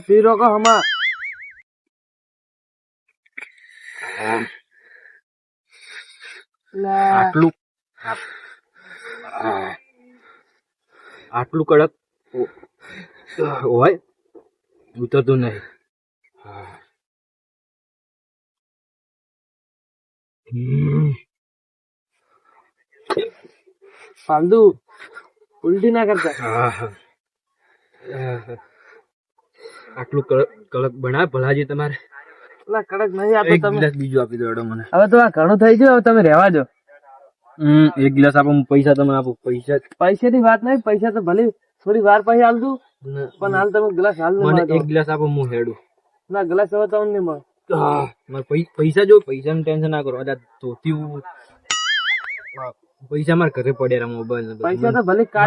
પીરો કો હમા આટલું આટલું કડક હોય ઉતરતું નહીં. ફાલતુ ઉલટી ના કરતા. આટલું કડક બનાવે ભલાજી તમારે. કડક નહીં આપો એક તમે. ગ્લાસ બીજું આપી દો મને. હવે તો આ ઘણું થઈ ગયું, હવે તમે રહેવા દો. એક ગ્લાસ આપો, હું પૈસા તમને આપું. પૈસા ની વાત નહીં, પૈસા તો ભલે થોડી વાર પછી હાલ દઉં, પણ હાલ તમે ગ્લાસ હાલ મને એક ગ્લાસ આપો, હું હેડું. ના ગ્લાસ હવે તમને નહીં મળે. પૈસા જો પૈસા ટેન્શન ના કરો. ધોતી પૈસા મારા ઘરે પડ્યા મોબાઈલ. પૈસા તો ભલે કાલે